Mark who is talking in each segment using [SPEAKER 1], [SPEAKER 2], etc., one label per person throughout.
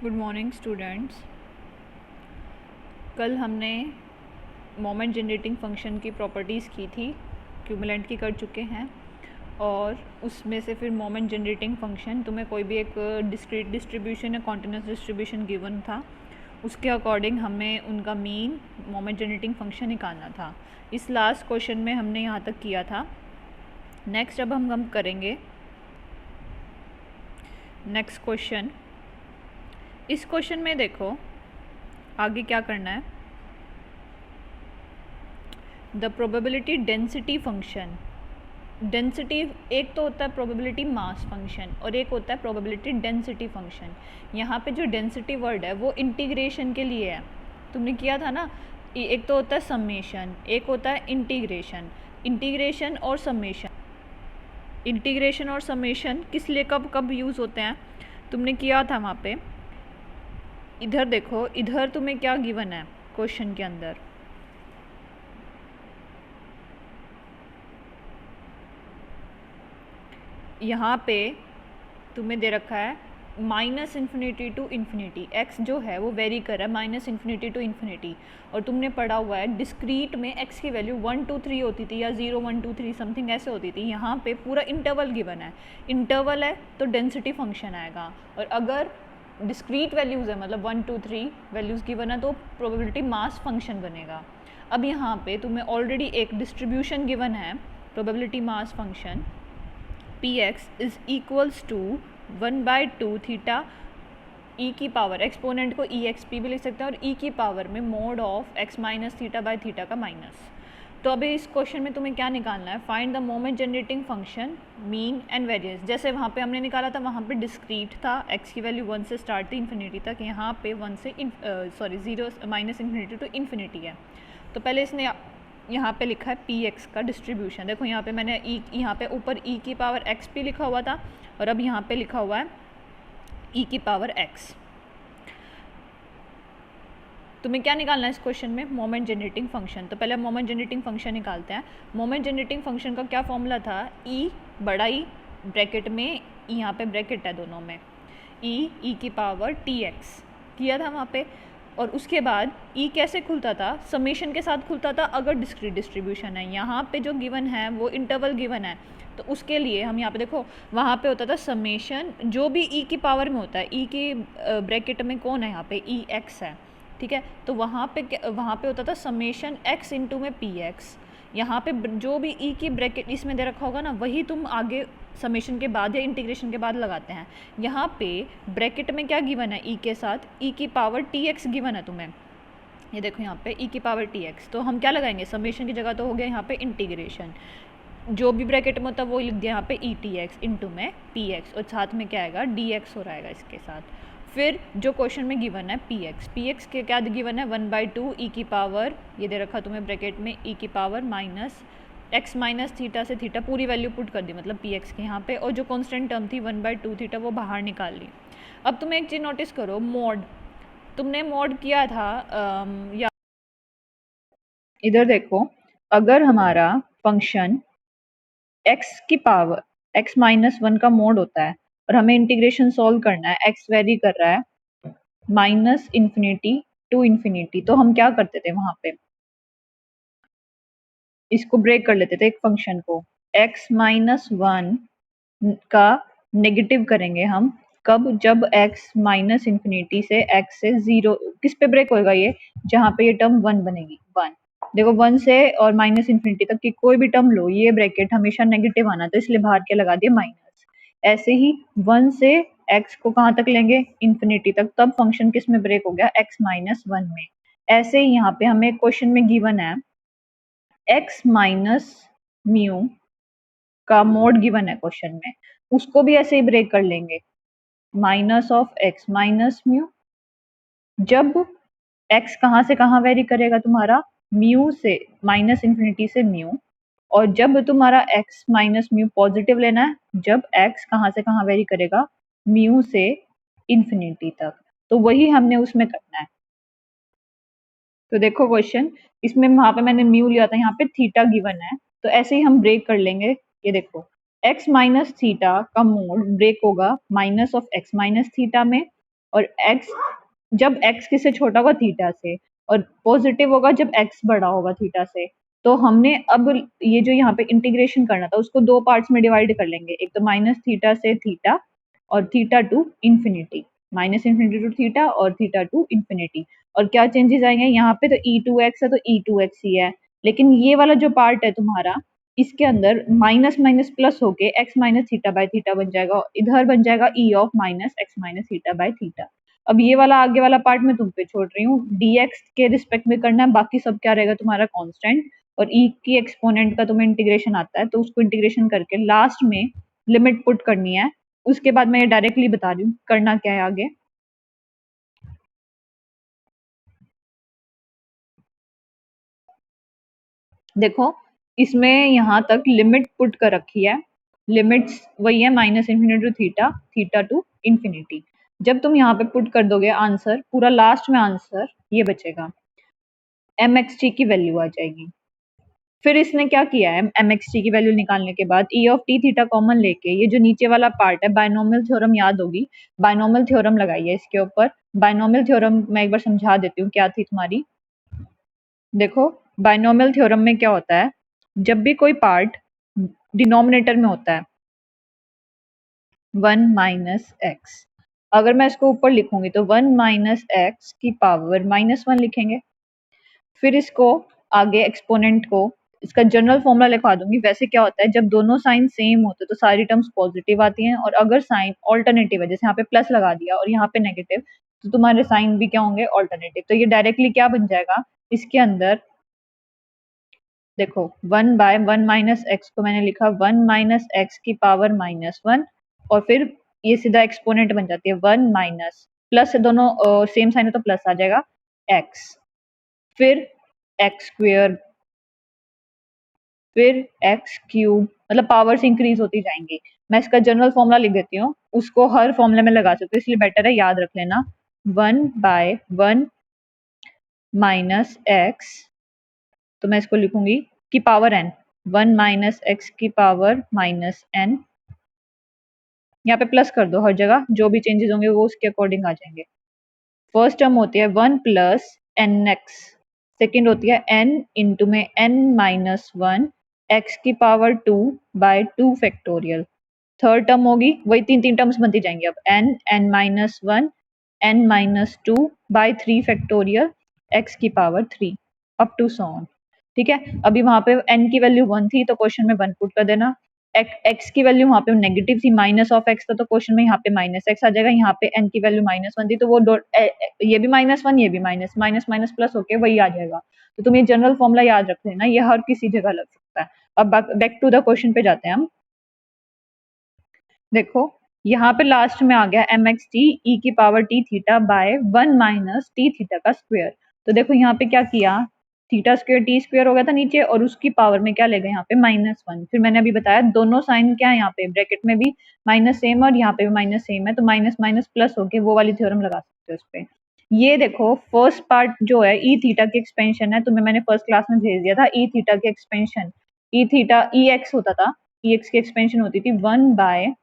[SPEAKER 1] Good morning students. कल हमने moment generating function की प्रॉपर्टीज़ की थी, क्यूमुलेंट की कर चुके हैं। और उसमें से फिर मोमेंट जनरेटिंग फंक्शन तुम्हें कोई भी एक डिस्क्रीट डिस्ट्रीब्यूशन या कॉन्टिन्यूस डिस्ट्रीब्यूशन गिवन था, उसके अकॉर्डिंग हमें उनका मीन मोमेंट जनरेटिंग फंक्शन निकालना था। इस लास्ट क्वेश्चन में हमने यहाँ तक किया था। नेक्स्ट अब हम करेंगे नेक्स्ट क्वेश्चन। इस क्वेश्चन में देखो आगे क्या करना है। The probability density function, density एक तो होता है प्रोबेबिलिटी मास फंक्शन और एक होता है प्रोबेबिलिटी डेंसिटी फंक्शन। यहाँ पे जो डेंसिटी वर्ड है वो इंटीग्रेशन के लिए है, तुमने किया था ना। एक तो होता है समेशन, एक होता है इंटीग्रेशन। इंटीग्रेशन और समेशन, इंटीग्रेशन और समेशन किस लिए कब कब यूज़ होते हैं तुमने किया था वहाँ पे। इधर देखो, इधर तुम्हें क्या गिवन है क्वेश्चन के अंदर। यहाँ पे तुम्हें दे रखा है minus infinity to infinity. X जो है वो वेरी कर रहा है माइनस इन्फिनिटी टू इन्फिनिटी। और तुमने पढ़ा हुआ है डिस्क्रीट में एक्स की वैल्यू 1 2 3 होती थी या 0 1 2 3 समथिंग ऐसे होती थी। यहाँ पे पूरा इंटरवल गिवन है, इंटरवल है तो डेंसिटी फंक्शन आएगा। और अगर डिस्क्रीट वैल्यूज़ है मतलब 1 2 3 वैल्यूज़ गिवन है तो प्रोबेबिलिटी मास फंक्शन बनेगा। अब यहाँ पे तुम्हें ऑलरेडी एक डिस्ट्रीब्यूशन गिवन है probability mass function px is equals to 1/2 theta e की पावर, एक्सपोनेंट को ई एक्स पी भी लिख सकते हैं और ई की पावर में mode of x minus theta by theta का माइनस। तो अभी इस क्वेश्चन में तुम्हें क्या निकालना है, find the moment generating function mean and variance. जैसे वहाँ पे हमने निकाला था, वहाँ पे डिस्क्रीट था, एक्स की वैल्यू 1 से स्टार्ट थी इन्फिनिटी तक, यहाँ पे 1 से zero minus infinity to infinity है। तो पहले इसने यहाँ पे लिखा है पी एक्स का डिस्ट्रीब्यूशन। देखो यहाँ पे मैंने ई, यहाँ पे ऊपर ई की पावर एक्स पी लिखा हुआ था और अब यहाँ पे लिखा हुआ है ई की पावर एक्स। तुम्हें क्या निकालना है इस क्वेश्चन में, मोमेंट जनरेटिंग फंक्शन। तो पहले हम मोमेंट जनरेटिंग फंक्शन निकालते हैं। मोमेंट जनरेटिंग फंक्शन का क्या फॉर्मूला था, ई बड़ा ई ब्रैकेट में, यहाँ पे ब्रैकेट है दोनों में, ई की पावर टी एक्स किया था वहाँ पे। और उसके बाद ई कैसे खुलता था, समेशन के साथ खुलता था अगर डिस्क्रीट डिस्ट्रीब्यूशन है। यहाँ पे जो गिवन है वो इंटरवल गिवन है, तो उसके लिए हम यहाँ पे देखो वहाँ पे होता था समेशन, जो भी ई की पावर में होता है, ई की ब्रैकेट में कौन है यहाँ पे, ई एक्स है, ठीक है। तो वहाँ पे होता था समेशन एक्स इंटू में पी एक्स। यहाँ पे जो भी ई की ब्रैकेट इसमें दे रखा होगा ना, वही तुम आगे समेशन के बाद या इंटीग्रेशन के बाद लगाते हैं। यहाँ पे ब्रैकेट में क्या गिवन है, ई के साथ ई की पावर टी एक्स गिवन है तुम्हें, ये देखो यहाँ पे ई की पावर टी एक्स। तो हम क्या लगाएंगे, समेशन की जगह तो हो गया यहाँ पे इंटीग्रेशन, जो भी ब्रैकेट में होता है वो लिख दिया यहाँ पे ई टी एक्स इंटू में पी एक्स, और साथ में क्या आएगा डी एक्स हो रहेगा इसके साथ। फिर जो क्वेश्चन में गिवन है पी एक्स के क्या गिवन है, 1/2 ई की पावर, ये दे रखा तुम्हें ब्रैकेट में ई की power minus x minus theta से थीटा पूरी वैल्यू पुट कर दी मतलब पी एक्स के यहाँ पे, और जो कॉन्स्टेंट टर्म थी 1/2 थीटा वो बाहर निकाल ली। अब तुम्हें एक चीज़ नोटिस करो, मोड तुमने मोड किया था या इधर देखो, अगर हमारा फंक्शन एक्स की पावर एक्स माइनस 1 का मोड होता है और हमें इंटीग्रेशन सॉल्व करना है, एक्स वेरी कर रहा है माइनस इन्फिनिटी टू इन्फिनिटी, तो हम क्या करते थे वहां पे, इसको ब्रेक कर लेते थे एक फंक्शन को, एक्स माइनस 1 का नेगेटिव करेंगे हम कब, जब x माइनस इन्फिनिटी से x से 0 किस पे ब्रेक होएगा, ये जहाँ पे ये टर्म 1 बनेगी 1। देखो 1 से और माइनस इन्फिनिटी तक की कोई भी टर्म लो, ये ब्रैकेट हमेशा नेगेटिव आना, तो इसलिए बाहर के लगा दिया माइनस। ऐसे ही 1 से x को कहाँ तक लेंगे, इन्फिनिटी तक, तब फंक्शन किस में ब्रेक हो गया, x माइनस 1 में। ऐसे ही यहाँ पे हमें क्वेश्चन में गिवन है x माइनस म्यू का मोड गिवन है क्वेश्चन में, उसको भी ऐसे ही ब्रेक कर लेंगे, minus of x minus mu, जब x कहाँ से कहाँ वेरी करेगा तुम्हारा, म्यू से माइनस इन्फिनिटी से म्यू, और जब तुम्हारा x माइनस म्यू पॉजिटिव लेना है, जब x कहाँ से कहाँ वेरी करेगा, म्यू से इन्फिनिटी तक। तो वही हमने उसमें करना है। तो देखो क्वेश्चन, इसमें वहां पे मैंने म्यू लिया था, यहाँ पे थीटा गिवन है, तो ऐसे ही हम ब्रेक कर लेंगे। ये देखो x माइनस थीटा का मोड ब्रेक होगा minus of x minus theta में, और x जब x किससे छोटा होगा थीटा से, और पॉजिटिव होगा जब x बड़ा होगा थीटा से। तो हमने अब ये जो यहाँ पे इंटीग्रेशन करना था उसको दो पार्ट्स में डिवाइड कर लेंगे, एक तो माइनस थीटा से थीटा और theta to infinity, minus infinity to theta और थीटा टू इंफिनिटी। और क्या चेंजेस आएंगे यहाँ पे, तो e2x है तो e2x ही है, लेकिन ये वाला जो पार्ट है तुम्हारा इसके अंदर माइनस माइनस प्लस होके x minus theta by theta बन जाएगा, इधर बन जाएगा e of minus x minus theta by theta. अब ये वाला आगे वाला पार्ट मैं तुम पे छोड़ रही हूँ, dx के रिस्पेक्ट में करना है, बाकी सब क्या रहेगा तुम्हारा कांस्टेंट। और e की एक्सपोनेंट का तुम्हें इंटीग्रेशन आता है तो उसको इंटीग्रेशन करके लास्ट में लिमिट पुट करनी है। उसके बाद मैं ये डायरेक्टली बता रही हूँ करना क्या है आगे। देखो इसमें यहाँ तक लिमिट पुट कर रखी है, लिमिट्स वही है minus infinity to theta, theta to infinity. जब तुम यहाँ पे पुट कर दोगे आंसर, पूरा लास्ट में आंसर ये बचेगा, एम एक्स टी की वैल्यू आ जाएगी। फिर इसने क्या किया है, एम एक्स टी की वैल्यू निकालने के बाद ई ऑफ टी थीटा कॉमन लेके ये जो नीचे वाला पार्ट है, बायनोमियल थ्योरम याद होगी, बायनोमियल थ्योरम लगाई है इसके ऊपर। बायनोमियल थ्योरम मैं एक बार समझा देती हूँ क्या थी तुम्हारी। देखो बायनोमियल थ्योरम में क्या होता है, जब भी कोई पार्ट डिनोमिनेटर में होता है 1 माइनस एक्स, अगर मैं इसको ऊपर लिखूंगी तो 1 माइनस एक्स की पावर -1 लिखेंगे। फिर इसको आगे एक्सपोनेंट को इसका जनरल फॉर्मूला लिखवा दूंगी। वैसे क्या होता है, जब दोनों साइन सेम होते हैं तो सारी टर्म्स पॉजिटिव आती हैं, और अगर साइन ऑल्टरनेटिव है, जैसे यहाँ पे प्लस लगा दिया और यहाँ पे नेगेटिव, तो तुम्हारे साइन भी क्या होंगे, ऑल्टरनेटिव। तो ये डायरेक्टली क्या बन जाएगा, इसके अंदर देखो 1 बाय 1 माइनस एक्स को मैंने लिखा 1 माइनस एक्स की पावर -1, और फिर ये सीधा एक्सपोनेंट बन जाती है 1 माइनस प्लस, दोनों सेम साइन है तो प्लस आ जाएगा एक्स, फिर एक्स स्क्वेयर, फिर एक्स क्यूब, मतलब पावर्स इंक्रीज होती जाएंगी। मैं इसका जनरल फॉर्मूला लिख देती हूँ, उसको हर फॉर्मूले में लगा सकते हो, इसलिए बेटर है याद रख लेना। 1 बाय 1 माइनस एक्स, तो मैं इसको लिखूंगी की पावर n, 1 माइनस एक्स की पावर -n, यहाँ पे प्लस कर दो हर जगह, जो भी चेंजेस होंगे वो उसके अकॉर्डिंग आ जाएंगे। फर्स्ट टर्म होती है 1 प्लस एन एक्स, सेकेंड होती है n इंटू में n माइनस 1 एक्स की power 2 by 2 factorial. Third term होगी वही तीन तीन टर्म्स बनती जाएंगी, अब n minus 1 n minus 2 by 3 factorial x की power 3 up to so on. ठीक है, अभी वहां पे n की वैल्यू 1 थी तो क्वेश्चन में 1 पुट कर देना, x की वैल्यू वहां पे नेगेटिव थी, माइनस ऑफ x था तो क्वेश्चन में यहाँ पे माइनस x आ जाएगा, यहाँ पे n की वैल्यू -1 थी तो वो ये भी -1 ये भी माइनस माइनस माइनस प्लस होके वही आ जाएगा। तो तुम ये जनरल फॉर्मूला याद रख लेना, ये हर किसी जगह लग सकता है। अब बैक टू द क्वेश्चन पे जाते हैं हम। देखो यहाँ पे लास्ट में आ गया एम एक्स टी ई की power T theta by 1 minus T theta का स्क्वायर। तो देखो यहाँ पे क्या किया, थीटा स्क्वायर टी स्क्वायर हो गया था नीचे, और उसकी पावर में क्या ले गए यहाँ पे -1। फिर मैंने अभी बताया दोनों साइन क्या है, यहाँ पे ब्रैकेट में भी माइनस सेम और यहाँ पे भी माइनस सेम है, तो माइनस माइनस प्लस होके वो वाली थ्योरम लगा सकते हो उस पे। ये देखो फर्स्ट पार्ट जो है ई थीटा की एक्सपेंशन है, तुम्हें मैंने फर्स्ट क्लास में भेज दिया था ई थीटा की expansion, E theta E x होता था, ई एक्स की एक्सपेंशन होती थी 1 bye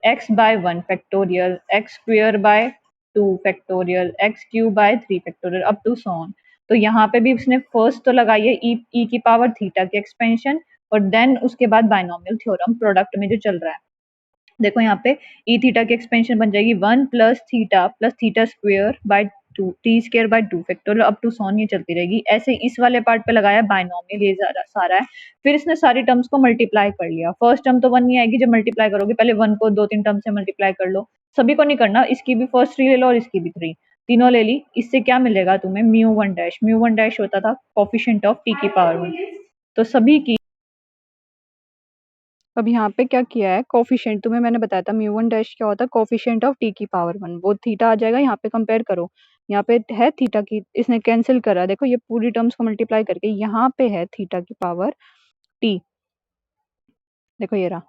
[SPEAKER 1] x by 1 factorial, x square by 2 factorial, x cube by 3 factorial up to so on। तो यहाँ पे भी उसने फर्स्ट तो लगाई है e की पावर थीटा की एक्सपेंशन, और देन उसके बाद बायनोमियल थ्योरम प्रोडक्ट में जो चल रहा है। देखो यहाँ पे ई थीटा की एक्सपेंशन बन जाएगी 1 plus theta square by 2 T square by 2 factorial up to so on, ये चलती रहेगी ऐसे। इस वाले पार्ट पे लगाया बायनोमियल, ये सारा है। फिर इसने सारी टर्म्स को मल्टीप्लाई कर लिया, फर्स्ट टर्म तो 1 नहीं आएगी, जब मल्टीप्लाई करोगे पहले 1 को 2-3 टर्म से मल्टीप्लाई कर लो, सभी को नहीं करना, इसकी भी फर्स्ट 3 ले लो और इसकी भी 3, तीनों ले ली। इससे क्या मिलेगा तुम्हें, म्यू वन डैश होता था कोफिशिएंट ऑफ टी की पावर 1, तो सभी की। अब यहाँ पे क्या किया है, कोफिशिएंट तुम्हें मैंने बताया था म्यू वन डैश क्या होता है, कोफिशिएंट ऑफ टी की पावर 1, वो थीटा आ जाएगा। यहाँ पे कंपेयर करो, यहाँ पे है थीटा की, इसने कैंसिल करा, देखो ये पूरी टर्म्स को मल्टीप्लाई करके यहाँ पे है थीटा की पावर टी, देखो ये रहा।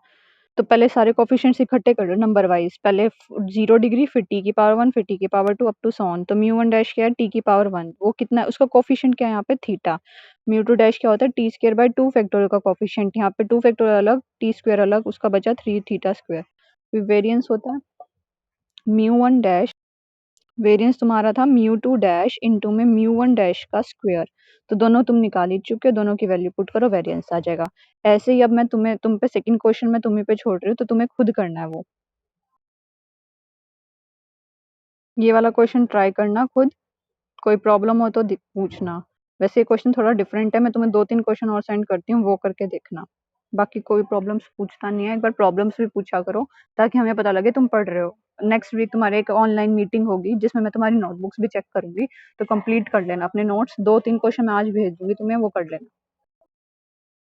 [SPEAKER 1] तो पहले सारे कोफिशिएंट्स इकट्ठे कर लो नंबर वाइज, पहले 0 डिग्री, फिर टी की पावर 1, फिर टी की power 2 up to so on. तो म्यू वन डैश क्या है, टी की पावर 1, वो कितना है, उसका कोफिशिएंट क्या है यहाँ पे थीटा। म्यू टू डैश क्या होता है, टी स्क्वायर बाय 2 फैक्टोरियल का कोफिशिएंट, यहाँ पे 2 फैक्टोरियल अलग, टी स्क्वायर अलग, उसका बचा 3 थीटा स्क्वायर। फिर वेरिएंस होता है म्यू वन डैश
[SPEAKER 2] वेरिएंस तुम्हारा था म्यू टू डैश इंटू में म्यू वन डैश का स्क्वायर। तो दोनों तुम निकाल ही चुके हो, दोनों की वैल्यू पुट करो, वेरिएंस आ जाएगा। ऐसे ही अब मैं तुम पे सेकंड क्वेश्चन में तुम्ही पे छोड़ रही हूँ, तो तुम्हें खुद करना है वो। ये वाला क्वेश्चन ट्राई करना खुद, कोई प्रॉब्लम हो तो पूछना। वैसे ये क्वेश्चन थोड़ा डिफरेंट है, मैं तुम्हें 2-3 क्वेश्चन और सेंड करती हूँ, वो करके देखना। बाकी कोई प्रॉब्लम्स पूछता नहीं है, एक बार प्रॉब्लम्स भी पूछा करो ताकि हमें पता लगे तुम पढ़ रहे हो। नेक्स्ट वीक तुम्हारे एक ऑनलाइन मीटिंग होगी जिसमें मैं तुम्हारी नोटबुक्स भी चेक करूंगी, तो कंप्लीट कर लेना अपने नोट्स। 2-3 क्वेश्चन मैं आज भेज दूंगी तुम्हें, वो कर लेना।